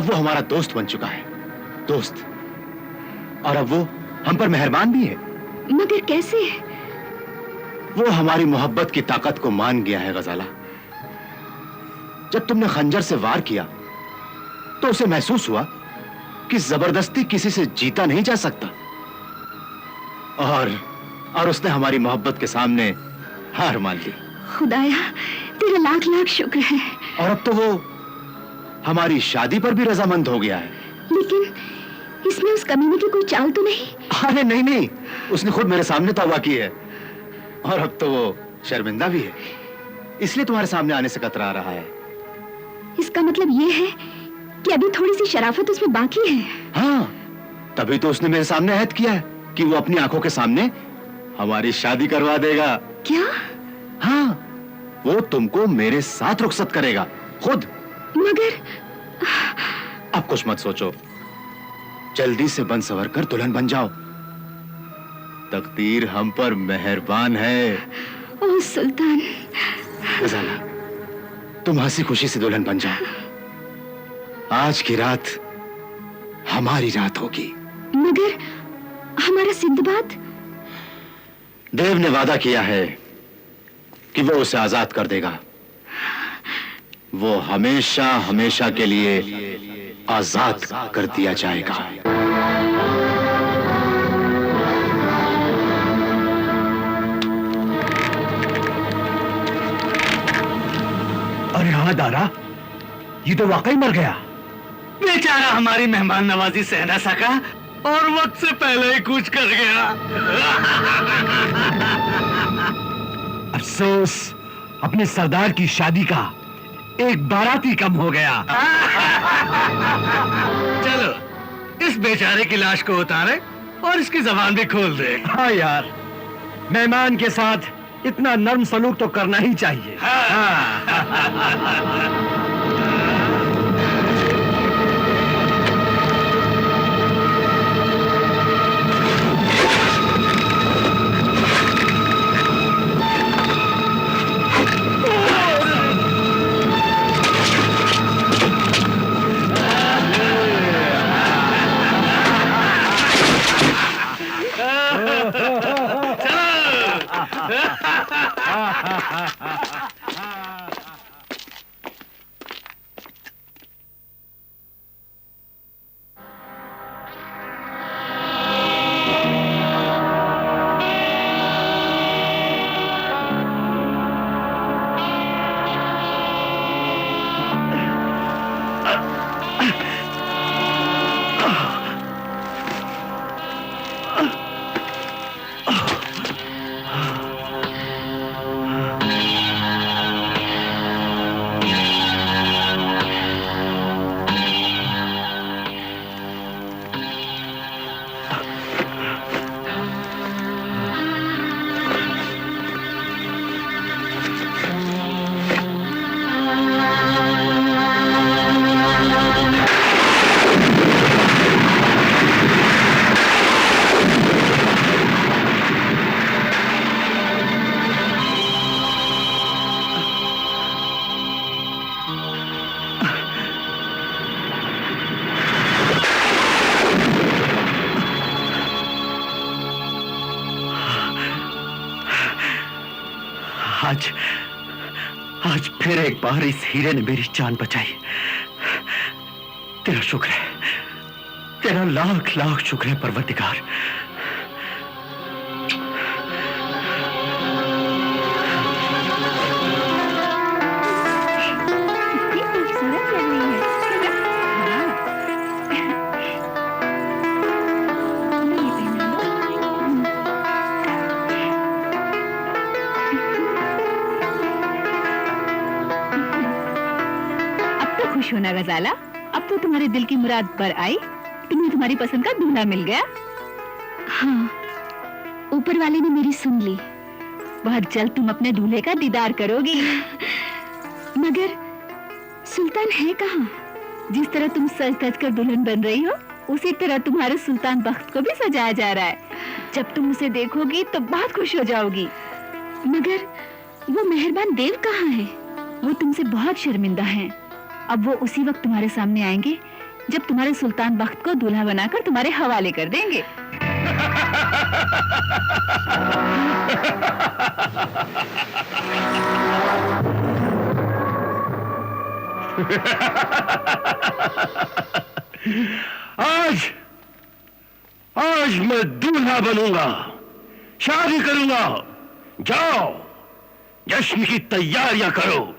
अब वो हमारा दोस्त बन चुका है, दोस्त। और अब वो हम पर मेहरबान भी है। मगर कैसे? वो हमारी मोहब्बत की ताकत को मान गया है गजाला। जब तुमने खंजर से वार किया तो उसे महसूस हुआ कि जबरदस्ती किसी से जीता नहीं जा सकता, और उसने हमारी मोहब्बत के सामने हार मान ली। खुदाया, तेरा लाख लाख शुक्र है। और अब तो वो हमारी शादी पर भी रजामंद हो गया है। लेकिन इसमें उस कमीने की कोई चाल तो नहीं? अरे नहीं नहीं, उसने खुद मेरे सामने तौबा की है, और अब तो वो शर्मिंदा भी है, इसलिए तुम्हारे सामने आने से कतरा रहा है। इसका मतलब ये है कि अभी थोड़ी सी शराफत उसमें बाकी है। हाँ, तभी तो उसने मेरे सामने अहद किया है कि वो अपनी आंखों के सामने हमारी शादी करवा देगा। क्या? हाँ, वो तुमको मेरे साथ रुखसत करेगा खुद। मगर अब कुछ मत सोचो, जल्दी से बन सवर कर दुल्हन बन जाओ। तकदीर हम पर मेहरबान है। ओह सुल्तान। गजाला, तुम हंसी खुशी से दुल्हन बन जाओ। आज की रात हमारी रात होगी। मगर हमारा सिंदबाद? देव ने वादा किया है कि वो उसे आजाद कर देगा। वो हमेशा हमेशा के लिए आजाद कर दिया जाएगा। अरे हाँ दारा, ये तो वाकई मर गया। बेचारा हमारी मेहमान नवाजी सह न सका और वक्त से पहले ही कूच कर गया। अफसोस, अपने सरदार की शादी का एक बाराती कम हो गया। चलो इस बेचारे की लाश को उतारे और इसकी जबान भी खोल दे। हाँ यार, मेहमान के साथ इतना नर्म सलूक तो करना ही चाहिए। आज फिर एक बार इस हीरे ने मेरी जान बचाई। तेरा शुक्र है, तेरा लाख लाख शुक्र है परवरदिगार। खुश होना गजाला, अब तो तुम्हारे दिल की मुराद पर आई। तुम्हें तुम्हारी पसंद का दूल्हा मिल गया। हाँ, ऊपर वाले ने मेरी सुन ली। बहुत जल्द तुम अपने दूल्हे का दीदार करोगी। मगर सुल्तान है कहाँ? जिस तरह तुम सज धज कर दुल्हन बन रही हो, उसी तरह तुम्हारे सुल्तान बख्त को भी सजाया जा रहा है। जब तुम उसे देखोगी तो बहुत खुश हो जाओगी। मगर वो मेहरबान देव कहाँ है? वो तुमसे बहुत शर्मिंदा हैं। अब वो उसी वक्त तुम्हारे सामने आएंगे जब तुम्हारे सुल्तान बख्त को दूल्हा बनाकर तुम्हारे हवाले कर देंगे। आज आज मैं दूल्हा बनूंगा, शादी करूंगा। जाओ जश्न की तैयारियां करो।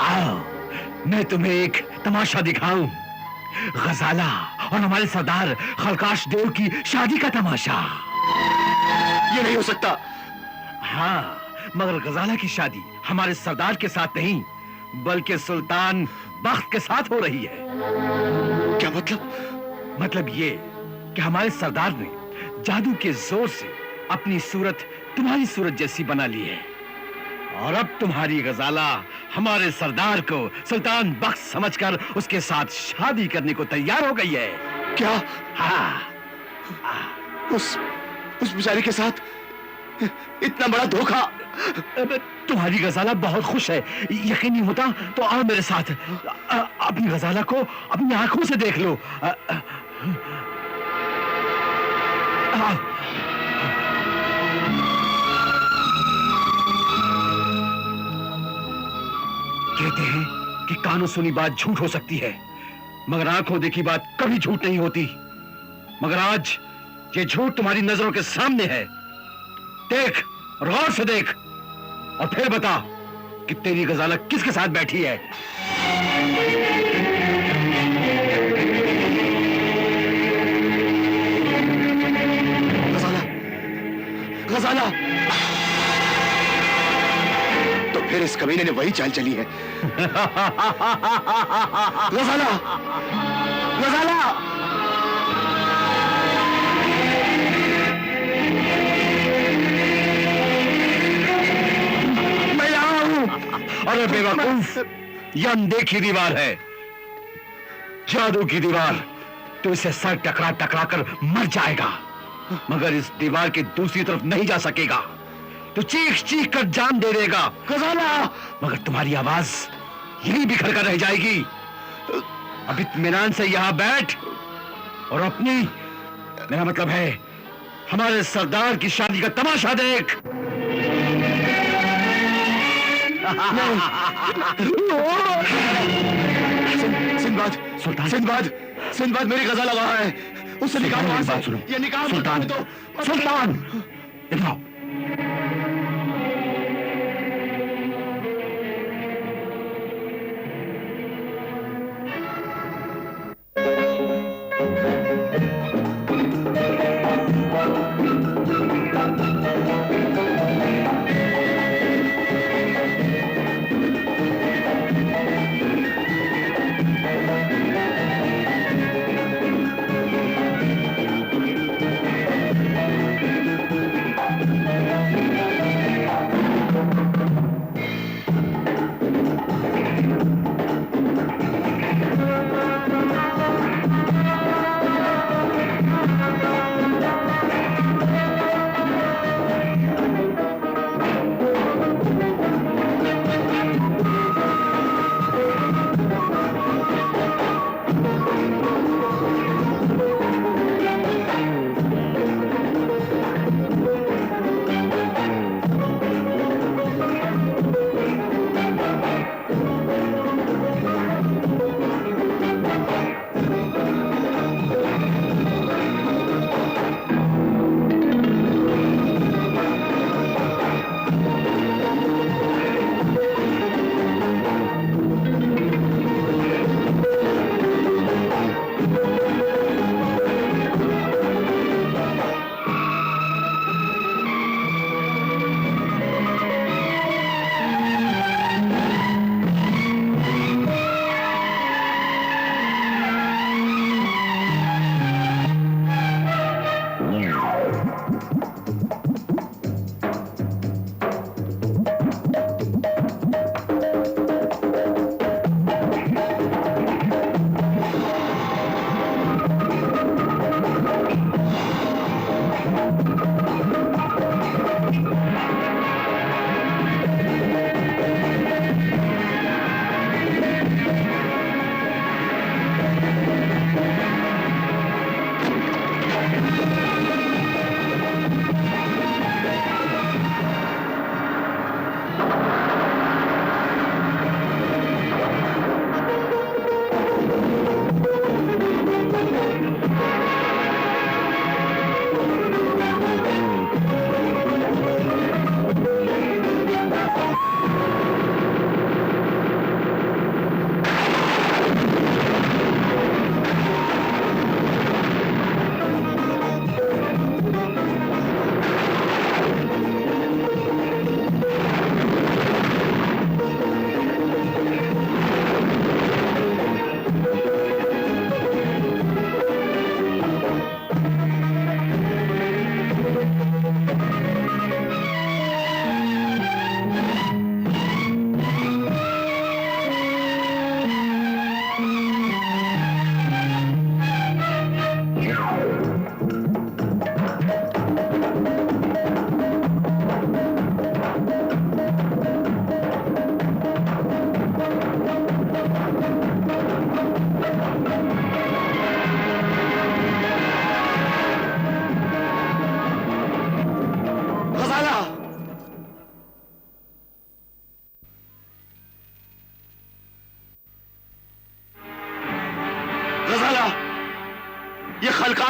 आओ मैं तुम्हें एक तमाशा दिखाऊं। गजाला और हमारे सरदार खलकाश देव की शादी का तमाशा। ये नहीं हो सकता। हाँ, मगर गजाला की शादी हमारे सरदार के साथ नहीं बल्कि सुल्तान बख्त के साथ हो रही है। क्या मतलब? मतलब ये कि हमारे सरदार ने जादू के जोर से अपनी सूरत तुम्हारी सूरत जैसी बना ली है और अब तुम्हारी गजाला हमारे सरदार को सुल्तान बख्त समझकर उसके साथ शादी करने को तैयार हो गई है। क्या? हाँ, उस बेचारी के साथ इतना बड़ा धोखा? तुम्हारी गजाला बहुत खुश है। यकीन नहीं होता तो आओ मेरे साथ, अपनी गजाला को अपनी आंखों से देख लो। आओ। कहते हैं कि कानों सुनी बात झूठ हो सकती है मगर आंखों देखी बात कभी झूठ नहीं होती। मगर आज ये झूठ तुम्हारी नजरों के सामने है। देख, गौर से देख और फिर बता कि तेरी गजाला किसके साथ बैठी है। गजाला, गजाला, तो फिर इस कमीने ने वही चाल चली है। गजाला, गजाला, मैं यहाँ हूं। अरे बेवकूफ, यह अनदेखी दीवार है, जादू की दीवार। तो इसे सर टकरा टकरा कर मर जाएगा मगर इस दीवार की दूसरी तरफ नहीं जा सकेगा। तो चीख चीख कर जान दे देगा गजाला, मगर तुम्हारी आवाज यहीं बिखर कर रह जाएगी। अब इत्मीनान से यहां बैठ और अपनी, मेरा मतलब है हमारे सरदार की शादी का तमाशा देख। सिंदबाद, सुल्तान, सिंदबाद, सिंदबाद, मेरी गजाला वहां है, उससे निकालो वहां से। बात सुनो। ये निकाल सुल्तान, तो सुल्तान, इधर आओ।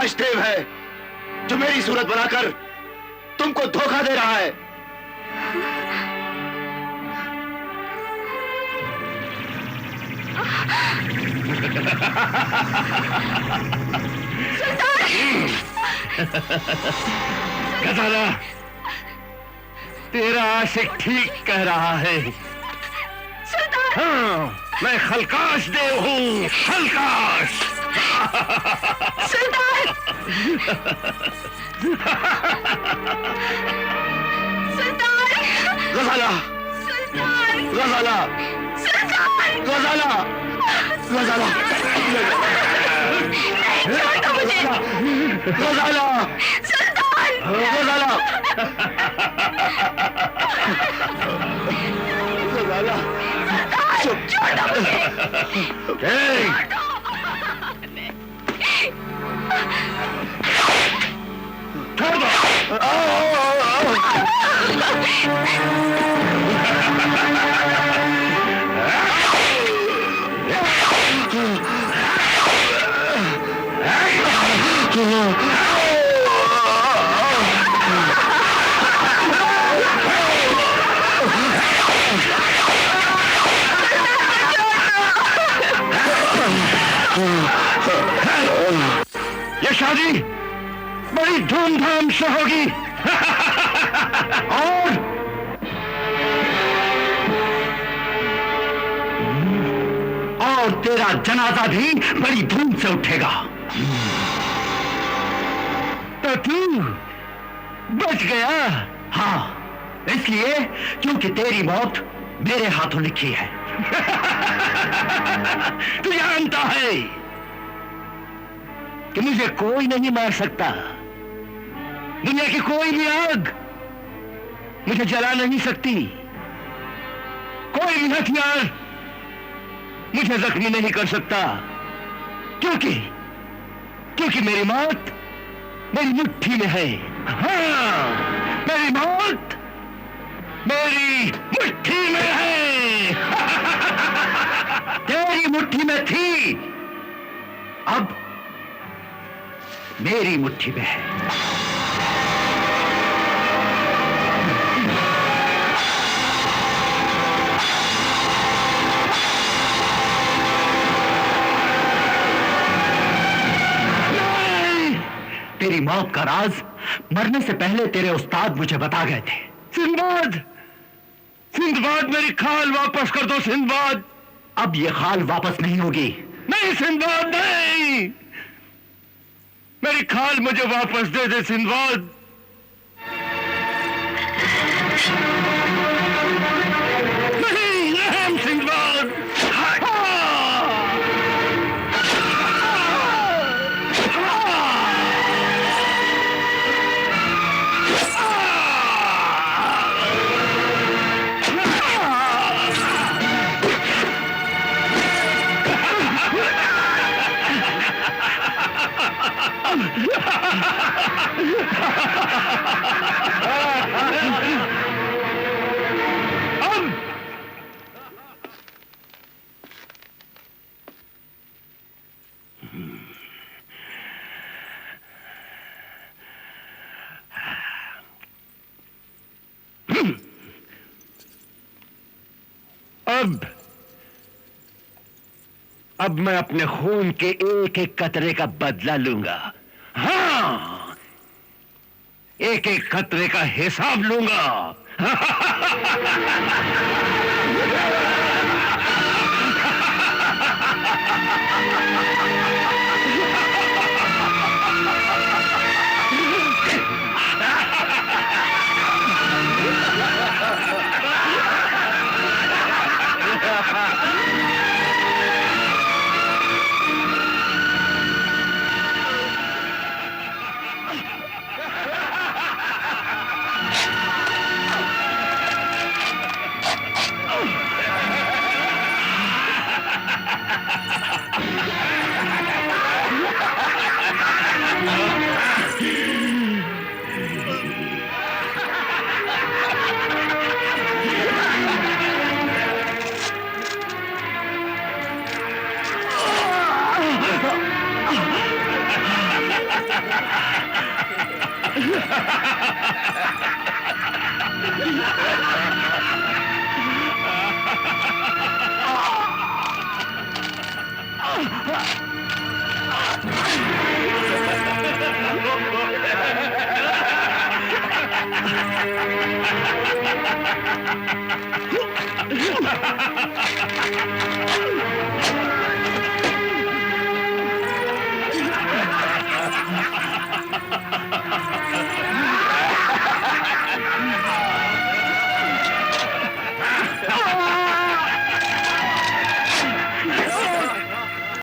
आकाश देव है जो मेरी सूरत बनाकर तुमको धोखा दे रहा है। गजाला, तेरा आशिक ठीक कह रहा है। हाँ, मैं खलकाश देव हूँ, खलकाश। सुल्तान! सुल्तान! गजाला, सुल्तान! गजाला, सुल्तान! गजाला, गजाला, छोड़ो मुझे! गजाला, सुल्तान! गजाला, गजाला, चुप, छोड़ो मुझे! ए, छोड़ दो। ये शादी बड़ी धूमधाम से होगी और तेरा जनाजा भी बड़ी धूम से उठेगा। तो तू बच गया। हाँ, इसलिए क्योंकि तेरी मौत मेरे हाथों लिखी है। तू जानता है कि मुझे कोई नहीं मार सकता। दुनिया की कोई भी आग मुझे जला नहीं सकती। कोई भी हथियार मुझे जख्मी नहीं कर सकता, क्योंकि मेरी मौत मेरी मुट्ठी में है। हाँ, मेरी मौत मेरी मुट्ठी में है। तेरी मुट्ठी में थी, अब मेरी मुट्ठी में है। तेरी मौत का राज मरने से पहले तेरे उस्ताद मुझे बता गए थे। सिंदबाद, सिंदबाद, मेरी खाल वापस कर दो सिंदबाद। अब ये खाल वापस नहीं होगी। नहीं सिंदबाद, नहीं, मेरी खाल मुझे वापस दे दे सिंदबाद। नहीं, रहम सिंदबाद। अब मैं अपने खून के एक एक कतरे का बदला लूंगा। हाँ, एक एक कतरे का हिसाब लूंगा।